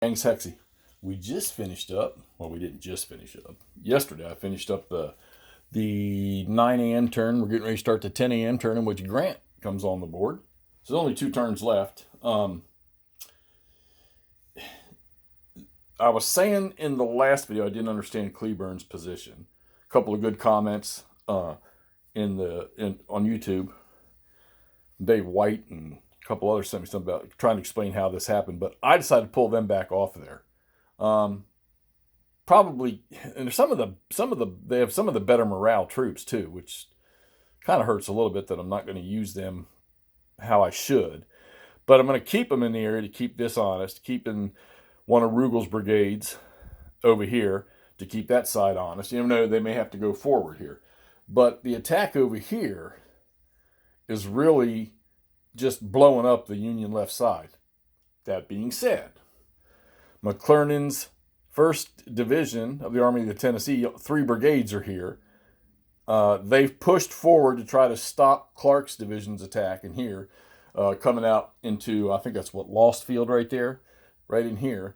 Thanks, Hexy. We just finished up. Well, we didn't just finish up. Yesterday, I finished up the 9 a.m. turn. We're getting ready to start the 10 a.m. turn in which Grant comes on the board. So there's only 2 turns left. I was saying in the last video I didn't understand Cleburne's position. A couple of good comments on YouTube. Dave White and a couple others sent me something about trying to explain how this happened, but I decided to pull them back off of there. Probably, and they have some of the better morale troops too, which kind of hurts a little bit that I'm not going to use them how I should. But I'm going to keep them in the area to keep this honest, keeping one of Rugel's brigades over here to keep that side honest. You know, they may have to go forward here. But the attack over here is really just blowing up the Union left side. That being said, McClernand's 1st Division of the Army of the Tennessee, 3 brigades are here. They've pushed forward to try to stop Clark's division's attack in here, coming out into, I think that's Lost Field right there, right in here.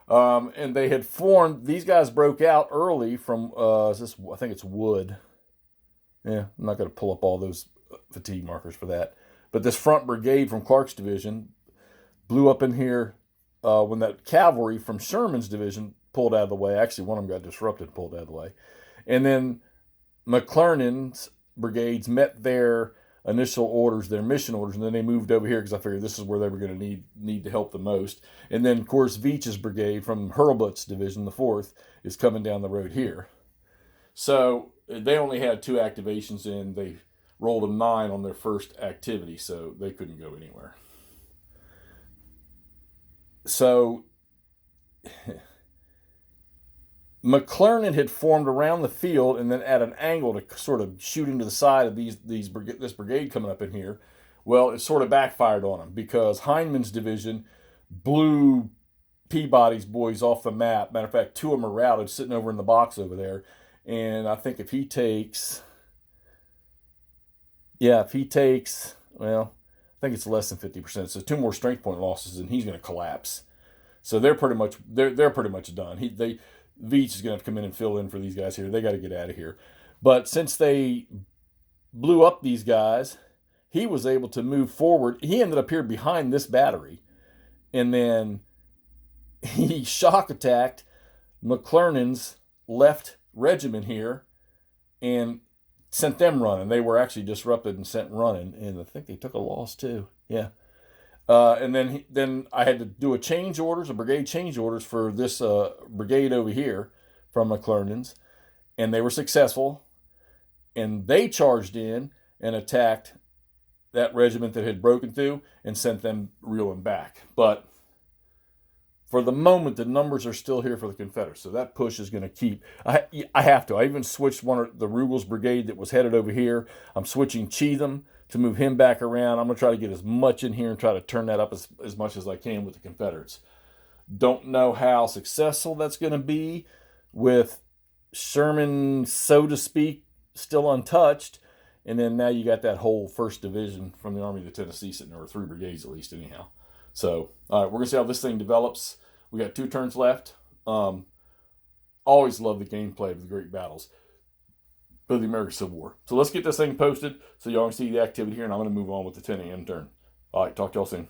And they had formed, these guys broke out early from, I think it's Wood. Yeah, I'm not going to pull up all those fatigue markers for that. But this front brigade from Clark's division blew up in here when that cavalry from Sherman's division pulled out of the way. Actually, one of them got disrupted and pulled out of the way. And then McClernand's brigades met their initial orders, their mission orders, and then they moved over here because I figured this is where they were going to need to help the most. And then, of course, Veach's brigade from Hurlbut's division, the 4th, is coming down the road here. So they only had 2 activations in. They rolled a 9 on their first activity, so they couldn't go anywhere. So McClernand had formed around the field and then at an angle to sort of shoot into the side of this brigade coming up in here. Well, it sort of backfired on him because Hindman's division blew Peabody's boys off the map. Matter of fact, 2 of them are routed, sitting over in the box over there. And I think if he takes, well, I think it's less than 50%. So 2 more strength point losses, and he's going to collapse. So they're pretty much done. Veach is going to have to come in and fill in for these guys here. They got to get out of here. But since they blew up these guys, he was able to move forward. He ended up here behind this battery, and then he shock attacked McClernand's left regiment here and sent them running. They were actually disrupted and sent running, and I think they took a loss too. Yeah. And then I had to do a brigade change orders for this brigade over here from McClernand's, and they were successful. And they charged in and attacked that regiment that had broken through and sent them reeling back. But for the moment, the numbers are still here for the Confederates, so that push is going to keep. I have to. I even switched one of the Rugel's brigade that was headed over here. I'm switching Cheatham to move him back around. I'm going to try to get as much in here and try to turn that up as much as I can with the Confederates. Don't know how successful that's going to be with Sherman, so to speak, still untouched. And then now you got that whole 1st Division from the Army of the Tennessee sitting there, or 3 brigades at least anyhow. So, all right, we're going to see how this thing develops. We got 2 turns left. Always love the gameplay of the great battles of the American Civil War. So let's get this thing posted so y'all can see the activity here, and I'm going to move on with the 10 a.m. turn. All right, talk to y'all soon.